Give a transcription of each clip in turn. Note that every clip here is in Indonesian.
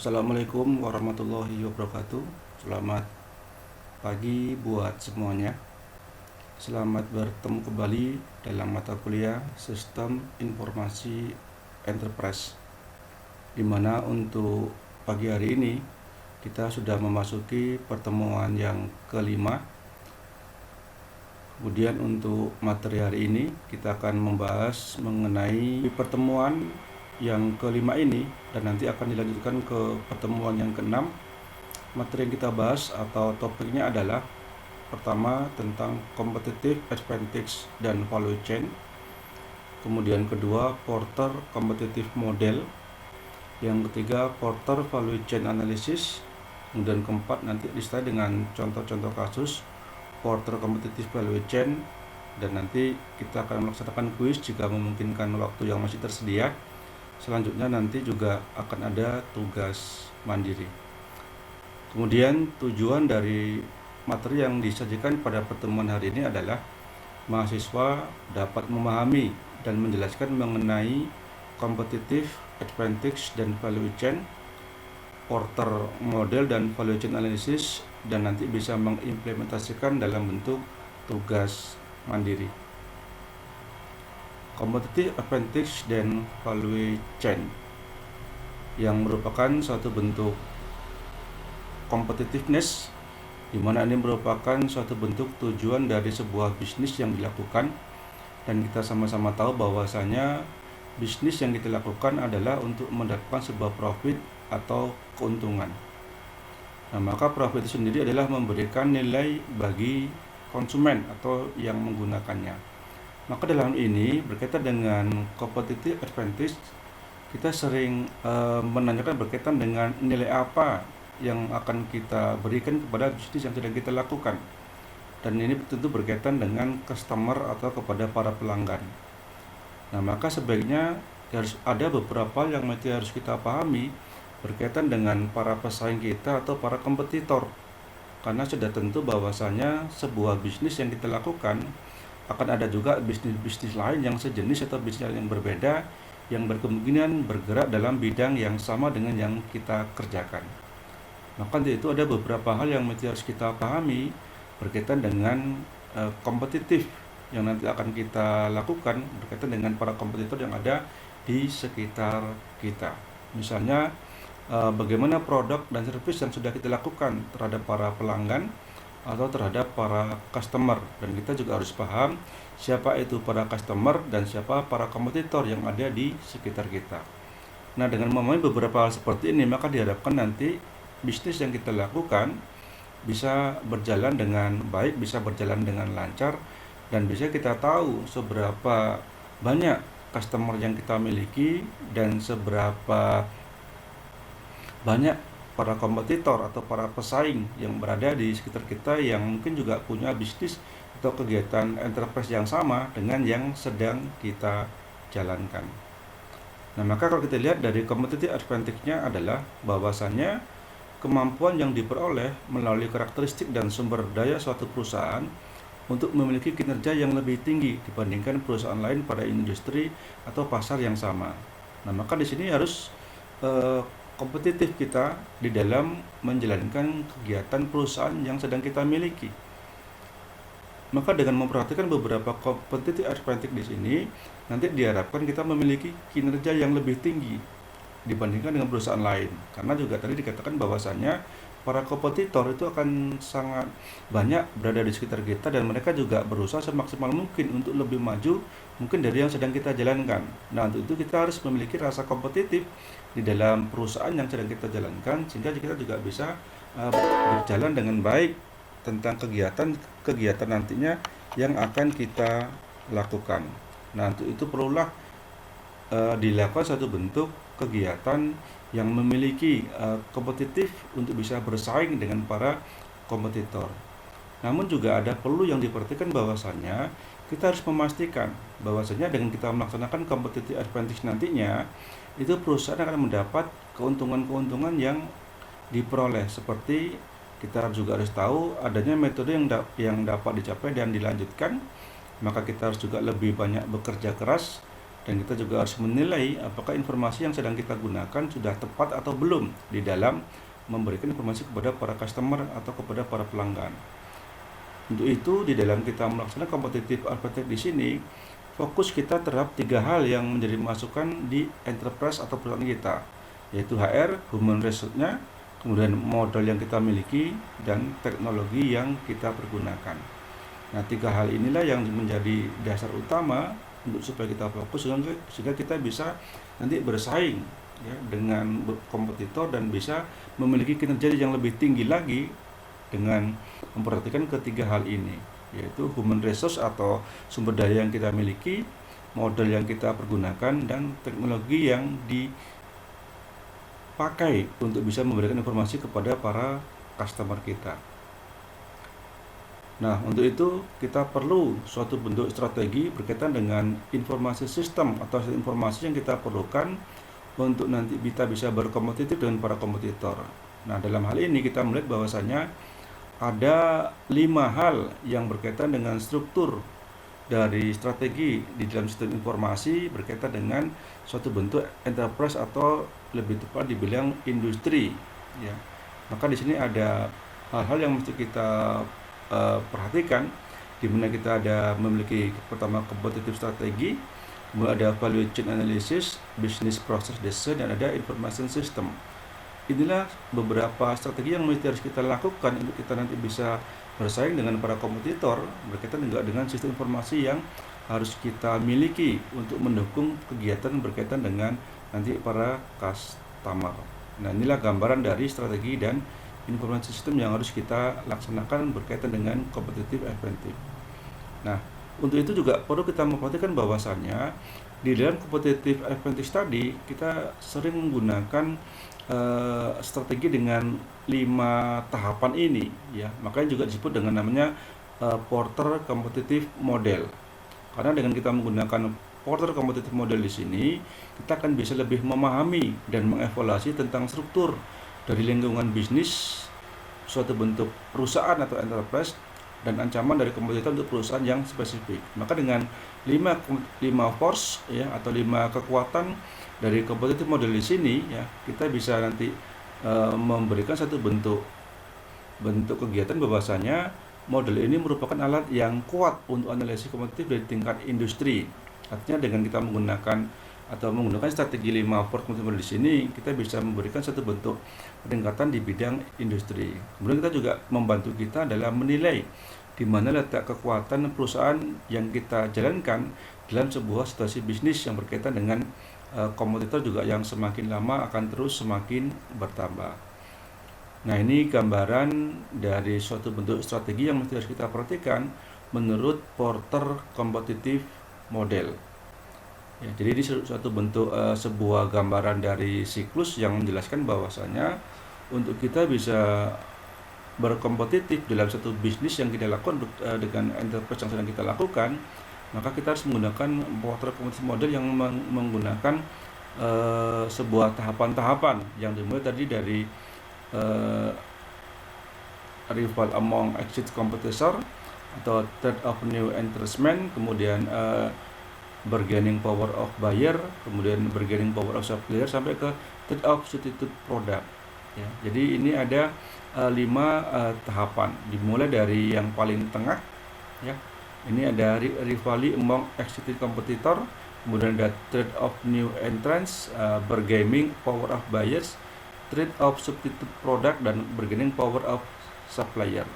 Assalamualaikum warahmatullahi wabarakatuh. Selamat pagi buat semuanya. Selamat bertemu kembali dalam mata kuliah Sistem Informasi Enterprise, di mana untuk pagi hari ini kita sudah memasuki pertemuan yang kelima. Kemudian untuk materi hari ini kita akan membahas mengenai pertemuan yang kelima ini, dan nanti akan dilanjutkan ke pertemuan yang keenam. Materi yang kita bahas atau topiknya adalah pertama tentang competitive advantage dan value chain, kemudian kedua Porter competitive model, yang ketiga Porter value chain analysis, kemudian keempat nanti disertai dengan contoh-contoh kasus Porter competitive value chain, dan nanti kita akan melaksanakan kuis jika memungkinkan waktu yang masih tersedia. Selanjutnya nanti juga akan ada tugas mandiri. Kemudian tujuan dari materi yang disajikan pada pertemuan hari ini adalah mahasiswa dapat memahami dan menjelaskan mengenai competitive advantage dan value chain, Porter model dan value chain analysis, dan nanti bisa mengimplementasikan dalam bentuk tugas mandiri. Competitive advantage dan value chain yang merupakan suatu bentuk competitiveness, di mana ini merupakan suatu bentuk tujuan dari sebuah bisnis yang dilakukan, dan kita sama-sama tahu bahwasanya bisnis yang kita lakukan adalah untuk mendapatkan sebuah profit atau keuntungan. Nah, maka profit itu sendiri adalah memberikan nilai bagi konsumen atau yang menggunakannya. Maka dalam ini berkaitan dengan competitive advantage, kita sering menanyakan berkaitan dengan nilai apa yang akan kita berikan kepada bisnis yang sedang kita lakukan, dan ini tentu berkaitan dengan customer atau kepada para pelanggan. Nah, maka sebaiknya harus ada beberapa yang harus kita pahami berkaitan dengan para pesaing kita atau para kompetitor, karena sudah tentu bahwasanya sebuah bisnis yang kita lakukan akan ada juga bisnis-bisnis lain yang sejenis atau bisnis yang berbeda yang berkemungkinan bergerak dalam bidang yang sama dengan yang kita kerjakan. Maka itu ada beberapa hal yang harus kita pahami berkaitan dengan kompetitif yang nanti akan kita lakukan berkaitan dengan para kompetitor yang ada di sekitar kita. Misalnya bagaimana produk dan service yang sudah kita lakukan terhadap para pelanggan atau terhadap para customer, dan kita juga harus paham siapa itu para customer dan siapa para kompetitor yang ada di sekitar kita. Nah, dengan memahami beberapa hal seperti ini, maka diharapkan nanti bisnis yang kita lakukan bisa berjalan dengan baik, bisa berjalan dengan lancar, dan bisa kita tahu seberapa banyak customer yang kita miliki dan seberapa banyak para kompetitor atau para pesaing yang berada di sekitar kita yang mungkin juga punya bisnis atau kegiatan enterprise yang sama dengan yang sedang kita jalankan. Nah, maka kalau kita lihat dari competitive advantage-nya adalah bahwasannya kemampuan yang diperoleh melalui karakteristik dan sumber daya suatu perusahaan untuk memiliki kinerja yang lebih tinggi dibandingkan perusahaan lain pada industri atau pasar yang sama. Nah, maka di sini harus kompetitif kita di dalam menjalankan kegiatan perusahaan yang sedang kita miliki. Maka dengan memperhatikan beberapa competitive advantage di sini, nanti diharapkan kita memiliki kinerja yang lebih tinggi dibandingkan dengan perusahaan lain. Karena juga tadi dikatakan bahwasannya para kompetitor itu akan sangat banyak berada di sekitar kita, dan mereka juga berusaha semaksimal mungkin untuk lebih maju mungkin dari yang sedang kita jalankan. Nah, untuk itu kita harus memiliki rasa kompetitif di dalam perusahaan yang sedang kita jalankan, sehingga kita juga bisa berjalan dengan baik tentang kegiatan nantinya yang akan kita lakukan. Nah, untuk itu perlulah dilakukan satu bentuk kegiatan yang memiliki kompetitif untuk bisa bersaing dengan para kompetitor. Namun juga ada perlu yang diperhatikan bahwasannya kita harus memastikan bahwasannya dengan kita melaksanakan competitive advantage nantinya, itu perusahaan akan mendapat keuntungan-keuntungan yang diperoleh, seperti kita juga harus tahu adanya metode yang dapat dicapai dan dilanjutkan. Maka kita harus juga lebih banyak bekerja keras dan kita juga harus menilai apakah informasi yang sedang kita gunakan sudah tepat atau belum di dalam memberikan informasi kepada para customer atau kepada para pelanggan. Untuk itu, di dalam kita melaksanakan competitive advantage di sini, fokus kita terhadap 3 hal yang menjadi masukan di enterprise atau perusahaan kita, yaitu HR, human resource-nya, kemudian modal yang kita miliki, dan teknologi yang kita pergunakan. Nah, 3 hal inilah yang menjadi dasar utama untuk supaya kita fokus sehingga kita bisa nanti bersaing ya, dengan kompetitor dan bisa memiliki kinerja yang lebih tinggi lagi dengan memperhatikan ketiga hal ini, yaitu human resource atau sumber daya yang kita miliki, modal yang kita pergunakan, dan teknologi yang dipakai untuk bisa memberikan informasi kepada para customer kita. Nah, untuk itu kita perlu suatu bentuk strategi berkaitan dengan informasi sistem atau informasi yang kita perlukan untuk nanti kita bisa berkompetitif dengan para kompetitor. Nah, dalam hal ini kita melihat bahwasanya ada 5 hal yang berkaitan dengan struktur dari strategi di dalam sistem informasi berkaitan dengan suatu bentuk enterprise atau lebih tepat dibilang industri. Ya, maka di sini ada hal-hal yang mesti kita perhatikan, di mana kita ada memiliki pertama competitive strategi, kemudian ada value chain analysis, business process design, dan ada information system. Inilah beberapa strategi yang mesti harus kita lakukan untuk kita nanti bisa bersaing dengan para kompetitor berkaitan juga dengan sistem informasi yang harus kita miliki untuk mendukung kegiatan berkaitan dengan nanti para customer. Nah, inilah gambaran dari strategi dan informasi sistem yang harus kita laksanakan berkaitan dengan competitive advantage. Nah, untuk itu juga perlu kita memperhatikan bahwasannya di dalam competitive advantage tadi kita sering menggunakan strategi dengan 5 tahapan ini ya, makanya juga disebut dengan namanya Porter Competitive Model. Karena dengan kita menggunakan Porter Competitive Model di sini, kita akan bisa lebih memahami dan mengevaluasi tentang struktur dari lingkungan bisnis suatu bentuk perusahaan atau enterprise dan ancaman dari kompetitor untuk perusahaan yang spesifik. Maka dengan 5 force ya atau 5 kekuatan dari competitive model di sini ya, kita bisa nanti memberikan satu bentuk kegiatan bahwasanya model ini merupakan alat yang kuat untuk analisis kompetitif dari tingkat industri. Artinya dengan kita menggunakan strategi 5 force competitive model di sini, kita bisa memberikan satu bentuk peningkatan di bidang industri. Kemudian kita juga membantu kita dalam menilai di mana letak kekuatan perusahaan yang kita jalankan dalam sebuah situasi bisnis yang berkaitan dengan kompetitor juga yang semakin lama akan terus semakin bertambah. Nah, ini gambaran dari suatu bentuk strategi yang mesti harus kita perhatikan menurut Porter Competitive Model. Ya, jadi ini suatu bentuk sebuah gambaran dari siklus yang menjelaskan bahwasanya untuk kita bisa berkompetitif dalam satu bisnis yang kita lakukan dengan enterprise yang sedang kita lakukan, maka kita harus menggunakan Porter Competitive Model yang menggunakan sebuah tahapan-tahapan yang dimulai tadi dari rival among exit competitor atau threat of new entrustment, kemudian bargaining power of buyer, kemudian bargaining power of supplier, sampai ke threat of substitute product. Ya, jadi ini ada 5 tahapan, dimulai dari yang paling tengah ya. Ini ada rivalry among existing competitor, kemudian ada threat of new entrants, bargaining power of buyers, threat of substitute product, dan bargaining power of supplier.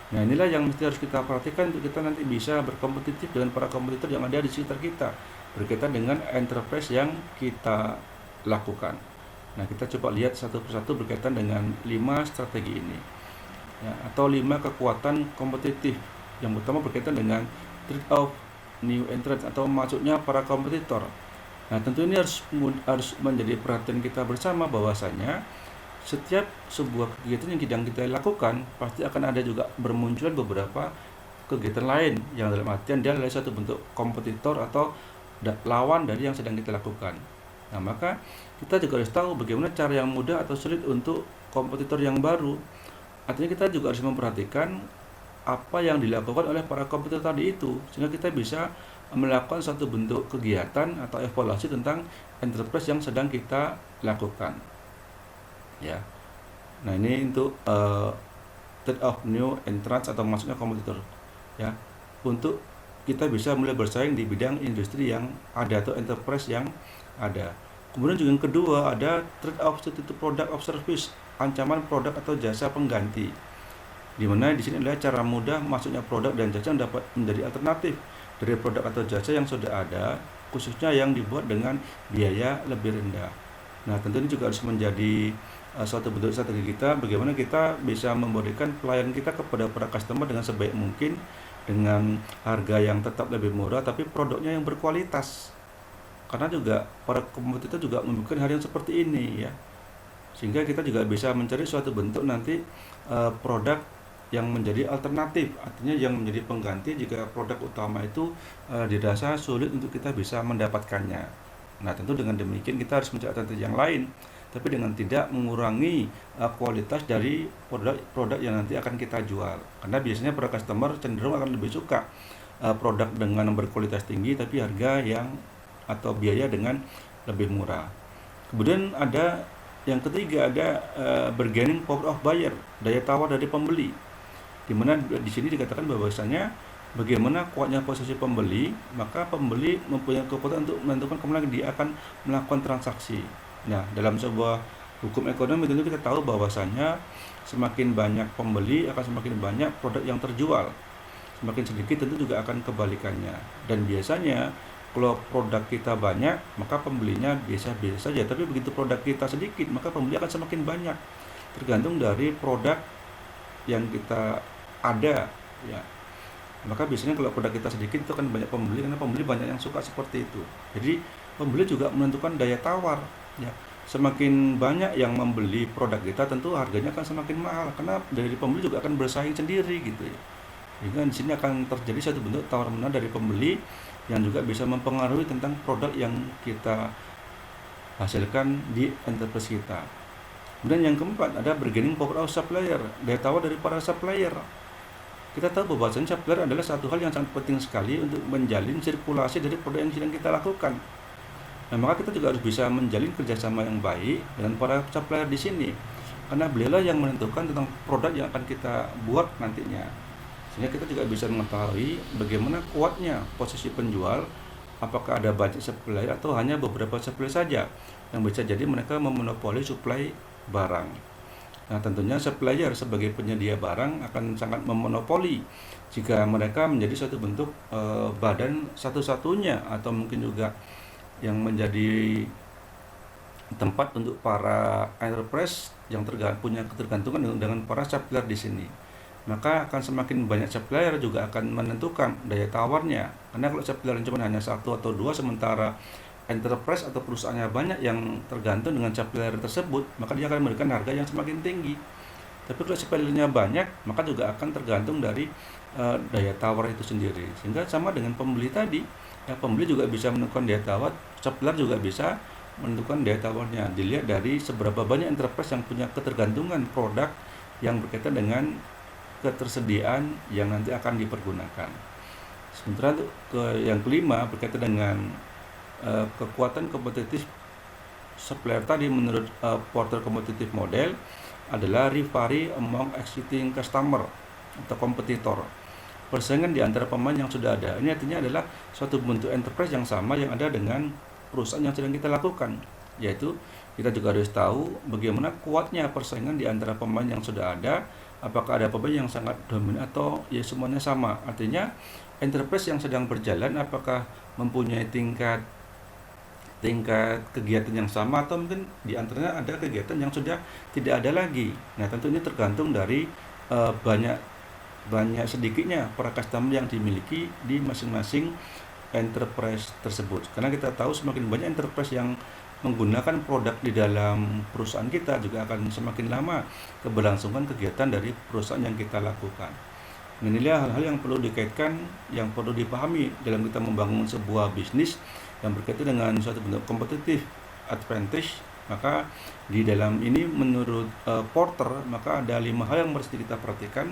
Nah, inilah yang mesti harus kita perhatikan untuk kita nanti bisa berkompetitif dengan para kompetitor yang ada di sekitar kita berkaitan dengan enterprise yang kita lakukan. Nah, kita coba lihat satu persatu berkaitan dengan 5 strategi ini ya, atau 5 kekuatan kompetitif. Yang pertama berkaitan dengan threat of new entrants atau masuknya para kompetitor. Nah, tentu ini harus menjadi perhatian kita bersama bahwasanya setiap sebuah kegiatan yang sedang kita lakukan pasti akan ada juga bermunculan beberapa kegiatan lain yang dalam artian dia adalah satu bentuk kompetitor atau lawan dari yang sedang kita lakukan. Nah, maka kita juga harus tahu bagaimana cara yang mudah atau sulit untuk kompetitor yang baru. Artinya kita juga harus memperhatikan apa yang dilakukan oleh para kompetitor tadi itu, sehingga kita bisa melakukan suatu bentuk kegiatan atau evaluasi tentang enterprise yang sedang kita lakukan. Ya. Nah, ini untuk trade of new entrants atau masuknya kompetitor. Ya. Untuk kita bisa mulai bersaing di bidang industri yang ada atau enterprise yang ada. Kemudian juga yang kedua ada trade of substitute product of service, ancaman produk atau jasa pengganti. Di mana di sini adalah cara mudah masuknya produk dan jasa yang dapat menjadi alternatif dari produk atau jasa yang sudah ada, khususnya yang dibuat dengan biaya lebih rendah. Nah, tentu ini juga harus menjadi suatu bentuk strategi kita bagaimana kita bisa memberikan pelayanan kita kepada para customer dengan sebaik mungkin dengan harga yang tetap lebih murah tapi produknya yang berkualitas. Karena juga para kompetitor juga membuat hal yang seperti ini ya. Sehingga kita juga bisa mencari suatu bentuk nanti produk yang menjadi alternatif, artinya yang menjadi pengganti jika produk utama itu dirasa sulit untuk kita bisa mendapatkannya. Nah, tentu dengan demikian kita harus mencari alternatif yang lain, tapi dengan tidak mengurangi kualitas dari produk yang nanti akan kita jual. Karena biasanya para customer cenderung akan lebih suka produk dengan berkualitas tinggi tapi harga yang atau biaya dengan lebih murah. Kemudian ada yang ketiga ada bargaining power of buyer, daya tawar dari pembeli. Di mana di sini dikatakan bahwasanya bagaimana kuatnya posisi pembeli, maka pembeli mempunyai kekuatan untuk menentukan kemana dia akan melakukan transaksi. Nah, dalam sebuah hukum ekonomi tentu kita tahu bahwasanya semakin banyak pembeli akan semakin banyak produk yang terjual. Semakin sedikit tentu juga akan kebalikannya. Dan biasanya kalau produk kita banyak, maka pembelinya biasa-biasa saja. Tapi begitu produk kita sedikit, maka pembeli akan semakin banyak. Tergantung dari produk yang kita ada, ya. Maka biasanya kalau produk kita sedikit itu kan banyak pembeli karena pembeli banyak yang suka seperti itu. Jadi pembeli juga menentukan daya tawar, ya. Semakin banyak yang membeli produk kita, tentu harganya akan semakin mahal karena dari pembeli juga akan bersaing sendiri gitu ya. Jadi di sini akan terjadi satu bentuk tawar menawar dari pembeli yang juga bisa mempengaruhi tentang produk yang kita hasilkan di enterprise kita. Kemudian yang keempat ada bargaining power of supplier, daya tawar dari para supplier. Kita tahu bahwasanya supplier adalah satu hal yang sangat penting sekali untuk menjalin sirkulasi dari produk yang sedang kita lakukan. Nah, maka kita juga harus bisa menjalin kerjasama yang baik dengan para supplier di sini, karena beliau yang menentukan tentang produk yang akan kita buat nantinya. Sehingga kita juga bisa mengetahui bagaimana kuatnya posisi penjual, apakah ada banyak supplier atau hanya beberapa supplier saja yang bisa jadi mereka memonopoli suplai barang. Nah, tentunya supplier sebagai penyedia barang akan sangat memonopoli jika mereka menjadi suatu bentuk badan satu-satunya atau mungkin juga yang menjadi tempat untuk para enterprise yang punya ketergantungan dengan para supplier di sini. Maka akan semakin banyak supplier juga akan menentukan daya tawarnya. Karena kalau supplier cuma hanya satu atau dua sementara enterprise atau perusahaannya banyak yang tergantung dengan supplier tersebut, maka dia akan memberikan harga yang semakin tinggi. Tapi kalau suppliernya banyak, maka juga akan tergantung dari daya tawar itu sendiri. Sehingga sama dengan pembeli tadi, ya pembeli juga bisa menentukan daya tawar, supplier juga bisa menentukan daya tawarnya. Dilihat dari seberapa banyak enterprise yang punya ketergantungan produk yang berkaitan dengan ketersediaan yang nanti akan dipergunakan. Sementara untuk yang kelima berkaitan dengan kekuatan kompetitif supplier tadi menurut Porter Competitive Model adalah rivalry among existing customer atau kompetitor. Persaingan di antara pemain yang sudah ada. Ini artinya adalah suatu bentuk enterprise yang sama yang ada dengan perusahaan yang sedang kita lakukan. Yaitu kita juga harus tahu bagaimana kuatnya persaingan di antara pemain yang sudah ada. Apakah ada pemain yang sangat dominan atau ya semuanya sama. Artinya enterprise yang sedang berjalan apakah mempunyai tingkat kegiatan yang sama atau mungkin di antaranya ada kegiatan yang sudah tidak ada lagi. Nah, tentu ini tergantung dari banyak sedikitnya para customer yang dimiliki di masing-masing enterprise tersebut. Karena kita tahu semakin banyak enterprise yang menggunakan produk di dalam perusahaan kita, juga akan semakin lama keberlangsungan kegiatan dari perusahaan yang kita lakukan. Inilah hal-hal yang perlu dikaitkan, yang perlu dipahami dalam kita membangun sebuah bisnis yang berkaitan dengan suatu bentuk competitive advantage Maka di dalam ini menurut Porter, maka ada 5 hal yang mesti kita perhatikan,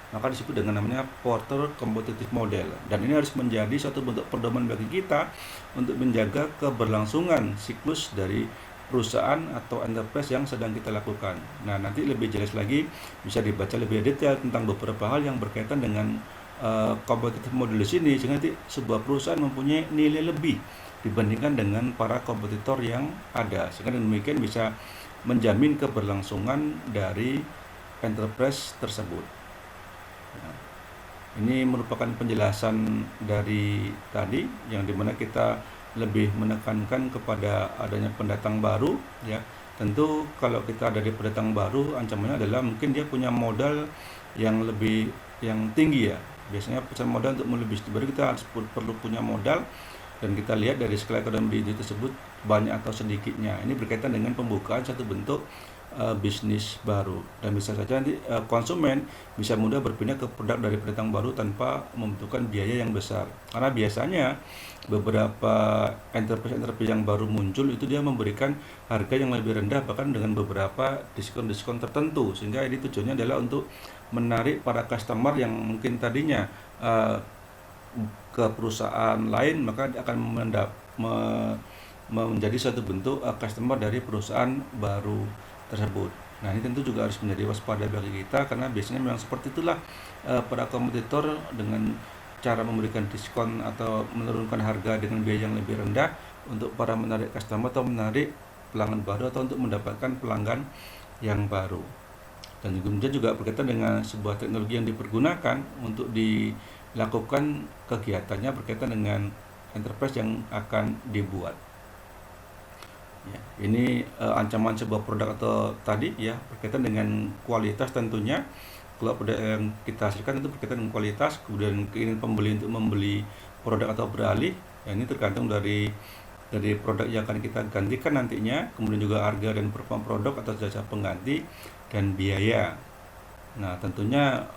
maka disebut dengan namanya Porter Competitive Model. Dan ini harus menjadi suatu bentuk pedoman bagi kita untuk menjaga keberlangsungan siklus dari perusahaan atau enterprise yang sedang kita lakukan. Nah, nanti lebih jelas lagi bisa dibaca lebih detail tentang beberapa hal yang berkaitan dengan competitive model di sini, sehingga nanti sebuah perusahaan mempunyai nilai lebih dibandingkan dengan para kompetitor yang ada, sehingga demikian bisa menjamin keberlangsungan dari enterprise tersebut. Nah, ini merupakan penjelasan dari tadi yang dimana kita lebih menekankan kepada adanya pendatang baru, ya. Tentu kalau kita ada di pendatang baru, ancamannya adalah mungkin dia punya modal yang lebih tinggi, ya. Biasanya pesan modal untuk membeli bisnis baru kita harus perlu punya modal, dan kita lihat dari skala ekonomi tersebut banyak atau sedikitnya. Ini berkaitan dengan pembukaan satu bentuk bisnis baru, dan bisa saja nanti konsumen bisa mudah berpindah ke produk dari pendatang baru tanpa membutuhkan biaya yang besar, karena biasanya beberapa enterprise yang baru muncul itu dia memberikan harga yang lebih rendah, bahkan dengan beberapa diskon tertentu, sehingga ini tujuannya adalah untuk menarik para customer yang mungkin tadinya ke perusahaan lain, maka akan menjadi suatu bentuk customer dari perusahaan baru tersebut. Nah, ini tentu juga harus menjadi waspada bagi kita, karena biasanya memang seperti itulah para kompetitor dengan cara memberikan diskon atau menurunkan harga dengan biaya yang lebih rendah untuk para menarik customer atau menarik pelanggan baru atau untuk mendapatkan pelanggan yang baru. Dan kemudian juga berkaitan dengan sebuah teknologi yang dipergunakan untuk dilakukan kegiatannya berkaitan dengan enterprise yang akan dibuat. Ya, ini ancaman sebuah produk atau tadi, ya, berkaitan dengan kualitas tentunya. Kalau produk yang kita hasilkan itu berkaitan dengan kualitas, kemudian keinginan pembeli untuk membeli produk atau beralih, ya, ini tergantung dari produk yang akan kita gantikan nantinya, kemudian juga harga dan performa produk atau jasa pengganti dan biaya. Nah, tentunya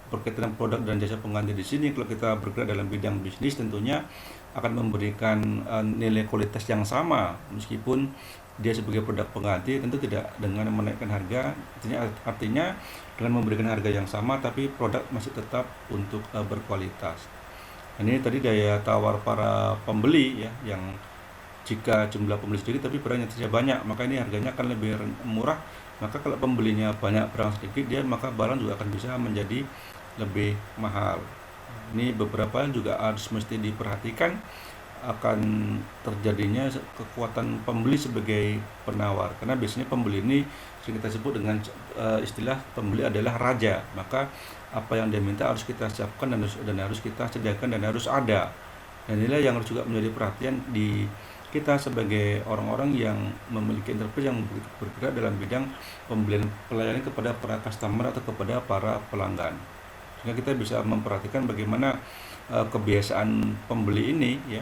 berkaitan dengan produk dan jasa pengganti di sini, kalau kita bergerak dalam bidang bisnis, tentunya akan memberikan nilai kualitas yang sama meskipun dia sebagai produk pengganti, tentu tidak dengan menaikkan harga. Artinya dengan memberikan harga yang sama tapi produk masih tetap untuk berkualitas. Ini tadi daya tawar para pembeli, ya, yang jika jumlah pembeli sedikit tapi barangnya tidak banyak, maka ini harganya akan lebih murah. Maka kalau pembelinya banyak, barang sedikit, dia maka barang juga akan bisa menjadi lebih mahal. Ini beberapa juga harus mesti diperhatikan, akan terjadinya kekuatan pembeli sebagai penawar, karena biasanya pembeli ini sering kita sebut dengan istilah pembeli adalah raja. Maka apa yang dia minta harus kita siapkan dan harus kita sediakan dan harus ada. Dan inilah yang harus juga menjadi perhatian di kita sebagai orang-orang yang memiliki enterprise yang bergerak dalam bidang pembelian pelayanan kepada para customer atau kepada para pelanggan, sehingga kita bisa memperhatikan bagaimana kebiasaan pembeli ini, ya,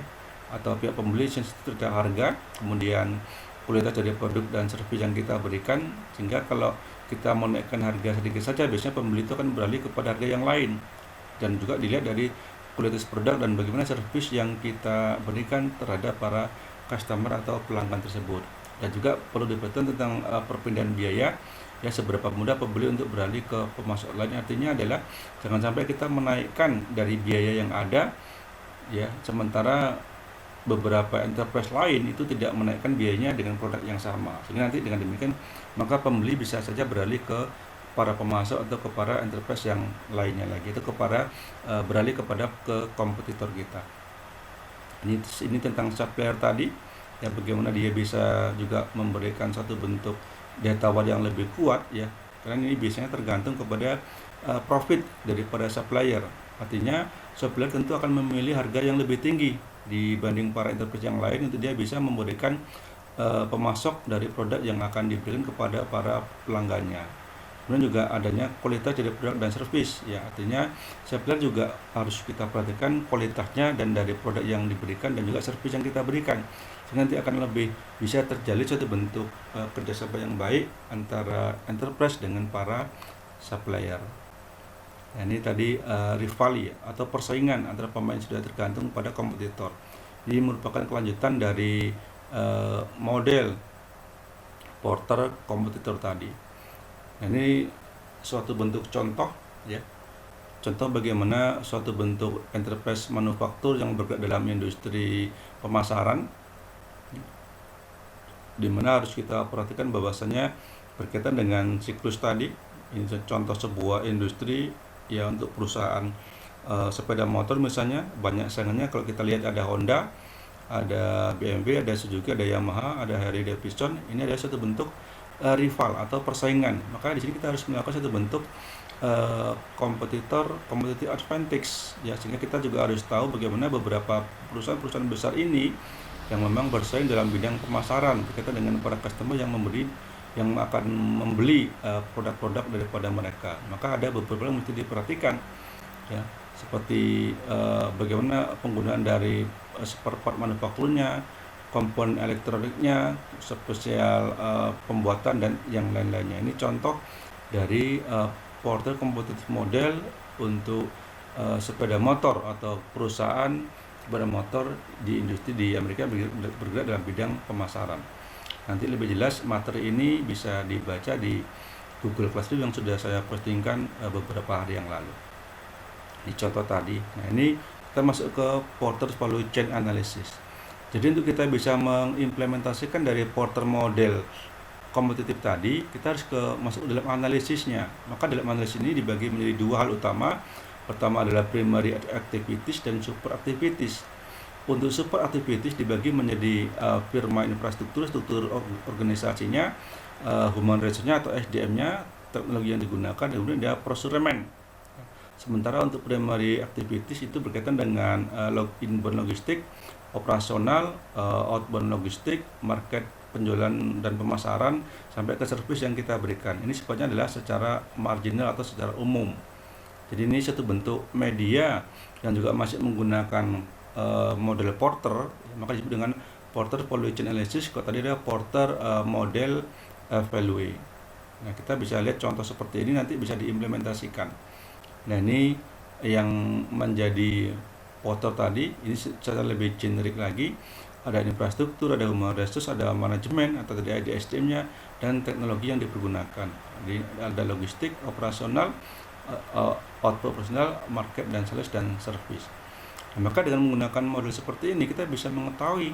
atau pihak pembeli sensitif terhadap harga, kemudian kualitas dari produk dan servis yang kita berikan, sehingga kalau kita menaikkan harga sedikit saja, biasanya pembeli itu akan beralih kepada harga yang lain. Dan juga dilihat dari kualitas produk dan bagaimana servis yang kita berikan terhadap para customer atau pelanggan tersebut. Dan juga perlu diperhatikan tentang perpindahan biaya, ya, seberapa mudah pembeli untuk beralih ke pemasok lain. Artinya adalah jangan sampai kita menaikkan dari biaya yang ada, ya, sementara beberapa enterprise lain itu tidak menaikkan biayanya dengan produk yang sama, sehingga nanti dengan demikian maka pembeli bisa saja beralih ke para pemasok atau ke para enterprise yang lainnya lagi, itu beralih kepada ke kompetitor kita. Ini tentang supplier tadi, ya, bagaimana dia bisa juga memberikan satu bentuk daya tawar yang lebih kuat, ya, karena ini biasanya tergantung kepada profit daripada supplier. Artinya supplier tentu akan memilih harga yang lebih tinggi dibanding para enterprise yang lain untuk dia bisa memberikan pemasok dari produk yang akan diberikan kepada para pelanggannya. Kemudian juga adanya kualitas dari produk dan servis, ya, artinya supplier juga harus kita perhatikan kualitasnya dan dari produk yang diberikan dan juga servis yang kita berikan, sehingga nanti akan lebih bisa terjalin suatu bentuk kerjasama yang baik antara enterprise dengan para supplier. Nah, ini tadi rivalry, ya, atau persaingan antara pemain sudah tergantung pada kompetitor. Ini merupakan kelanjutan dari model porter kompetitor tadi. Nah, ini suatu bentuk contoh ya. Contoh bagaimana suatu bentuk enterprise manufaktur yang bergerak dalam industri pemasaran, di mana harus kita perhatikan bahwasanya berkaitan dengan siklus tadi. Ini contoh sebuah industri ya, untuk perusahaan sepeda motor misalnya, banyak saingannya. Kalau kita lihat ada Honda, ada BMW, ada Suzuki, ada Yamaha, ada Harley Davidson. Ini adalah satu bentuk rival atau persaingan. Maka di sini kita harus melakukan satu bentuk competitive advantage ya, sehingga kita juga harus tahu bagaimana beberapa perusahaan-perusahaan besar ini yang memang bersaing dalam bidang pemasaran berkaitan dengan para customer yang akan membeli produk-produk daripada mereka. Maka ada beberapa yang mesti diperhatikan ya, seperti bagaimana penggunaan dari spare part manufakturnya, komponen elektroniknya, spesial pembuatan dan yang lain-lainnya. Ini contoh dari porter kompetitif model untuk sepeda motor atau perusahaan sepeda motor di industri di Amerika bergerak dalam bidang pemasaran. Nanti lebih jelas materi ini bisa dibaca di Google Classroom yang sudah saya postingkan beberapa hari yang lalu. Ini contoh tadi. Nah, ini kita masuk ke porter value chain analysis. Jadi untuk kita bisa mengimplementasikan dari porter model kompetitif tadi, kita harus masuk dalam analisisnya. Maka dalam analisis ini dibagi menjadi dua hal utama. Pertama adalah primary activities dan super activities. Untuk super activities dibagi menjadi firma infrastruktur, struktur organisasinya, human resource-nya atau SDM-nya, teknologi yang digunakan, dan kemudian ada procurement. Sementara untuk primary activities itu berkaitan dengan inbound logistik, operasional, outbound logistik, market, penjualan dan pemasaran, sampai ke service yang kita berikan. Ini sifatnya adalah secara marginal atau secara umum. Jadi ini satu bentuk media yang juga masih menggunakan model porter, maka disebut dengan porter value chain analysis. Kalau tadi ada porter model value. Nah, kita bisa lihat contoh seperti ini nanti bisa diimplementasikan. Nah, ini yang menjadi porter tadi, ini secara lebih generik lagi. Ada infrastruktur, ada human resource, ada manajemen atau tadi ada SDM-nya, dan teknologi yang dipergunakan. Jadi ada logistik, operasional, output operasional, market dan sales dan service. Nah, maka dengan menggunakan model seperti ini kita bisa mengetahui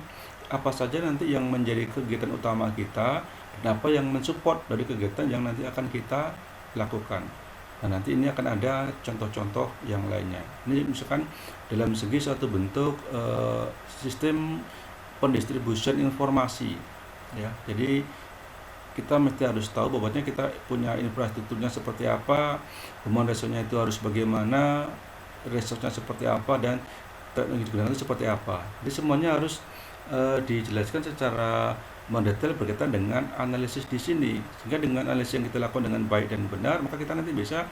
apa saja nanti yang menjadi kegiatan utama kita dan apa yang mensupport dari kegiatan yang nanti akan kita lakukan. Nah, nanti ini akan ada contoh-contoh yang lainnya. Ini misalkan dalam segi suatu bentuk sistem pendistribusian informasi ya. Jadi kita mesti harus tahu bahwanya kita punya infrastrukturnya seperti apa, human resource-nya itu harus bagaimana, resource-nya seperti apa, dan teknologi digunakan itu seperti apa. Jadi semuanya harus dijelaskan secara mendetail berkaitan dengan analisis di sini. Sehingga dengan analisis yang kita lakukan dengan baik dan benar, maka kita nanti bisa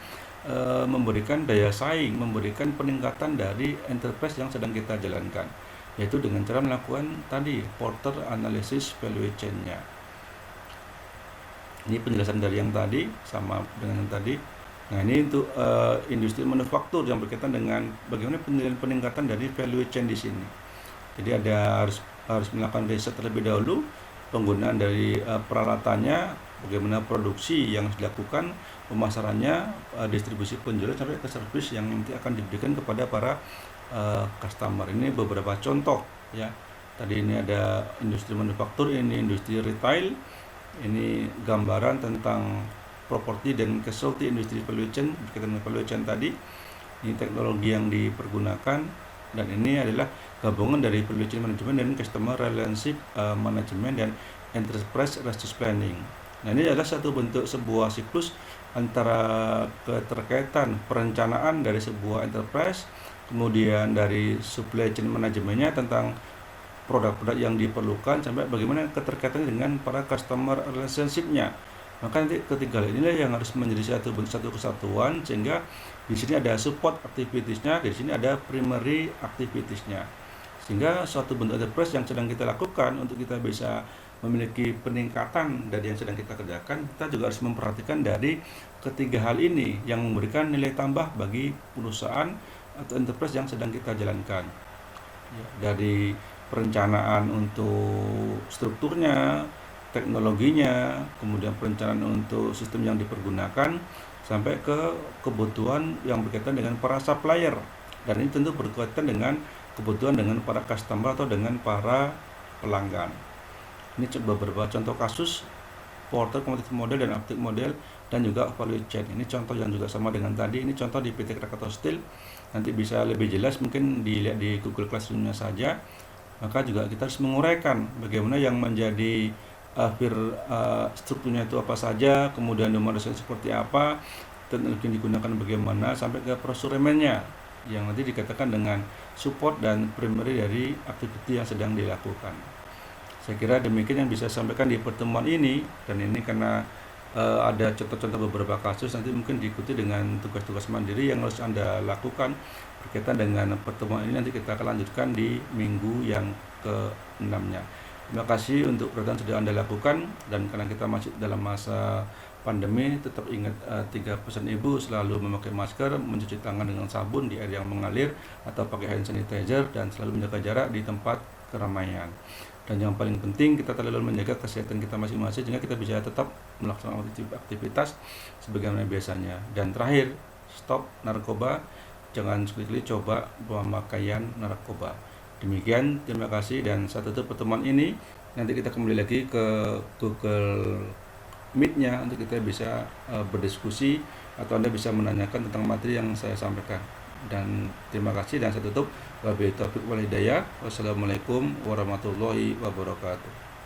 memberikan daya saing, memberikan peningkatan dari enterprise yang sedang kita jalankan, yaitu dengan cara melakukan tadi porter analysis value chain-nya. Ini penjelasan dari yang tadi sama dengan yang tadi. Nah, ini untuk industri manufaktur yang berkaitan dengan bagaimana peningkatan dari value chain di sini. Jadi harus melakukan riset terlebih dahulu, penggunaan dari peralatannya, bagaimana produksi yang dilakukan, pemasarannya, distribusi penjualan sampai ke service yang nanti akan diberikan kepada para customer. Ini beberapa contoh ya. Tadi ini ada industri manufaktur, ini industri retail, ini gambaran tentang properti dan casualty industri value chain berkaitan dengan value chain tadi. Ini teknologi yang dipergunakan, dan ini adalah gabungan dari value chain management dan customer relationship management dan enterprise resource planning. Nah, ini adalah satu bentuk sebuah siklus antara keterkaitan perencanaan dari sebuah enterprise, kemudian dari supply chain manajemennya tentang produk-produk yang diperlukan, sampai bagaimana keterkaitannya dengan para customer relationship-nya. Maka nanti ketiga inilah yang harus menjadi satu kesatuan, sehingga di sini ada support activities-nya, di sini ada primary activities-nya. Sehingga suatu bentuk enterprise yang sedang kita lakukan untuk kita bisa memiliki peningkatan dari yang sedang kita kerjakan, kita juga harus memperhatikan dari ketiga hal ini yang memberikan nilai tambah bagi perusahaan atau enterprise yang sedang kita jalankan. Dari perencanaan untuk strukturnya, teknologinya, kemudian perencanaan untuk sistem yang dipergunakan, sampai ke kebutuhan yang berkaitan dengan para supplier. Dan ini tentu berkaitan dengan kebutuhan dengan para customer atau dengan para pelanggan. Ini beberapa contoh kasus porter, commodity model, dan update model, dan juga value chain. Ini contoh yang juga sama dengan tadi. Ini contoh di PT Krakatau Steel. Nanti bisa lebih jelas mungkin dilihat di Google Classroom-nya saja. Maka juga kita harus menguraikan bagaimana yang menjadi strukturnya itu apa saja, kemudian normalisasi seperti apa, teknologi yang digunakan bagaimana, sampai ke prosuremennya yang nanti dikatakan dengan support dan primary dari aktiviti yang sedang dilakukan. Saya kira demikian yang bisa saya sampaikan di pertemuan ini, dan ini karena ada contoh-contoh beberapa kasus, nanti mungkin diikuti dengan tugas-tugas mandiri yang harus Anda lakukan berkaitan dengan pertemuan ini. Nanti kita akan lanjutkan di minggu yang ke-6-nya. Terima kasih untuk perhatian sudah Anda lakukan, dan karena kita masih dalam masa pandemi, tetap ingat 3 pesan Ibu: selalu memakai masker, mencuci tangan dengan sabun di air yang mengalir atau pakai hand sanitizer, dan selalu menjaga jarak di tempat keramaian. Dan yang paling penting, kita selalu menjaga kesehatan kita masing-masing sehingga kita bisa tetap melaksanakan aktivitas sebagaimana biasanya. Dan terakhir, stop narkoba, jangan sekali-kali coba pemakaian narkoba. Demikian, terima kasih, dan saya tutup pertemuan ini. Nanti kita kembali lagi ke Google Meet-nya untuk kita bisa berdiskusi, atau Anda bisa menanyakan tentang materi yang saya sampaikan. Dan terima kasih, dan saya tutup. Wabillahi taufiq wal hidayah. Wassalamualaikum warahmatullahi wabarakatuh.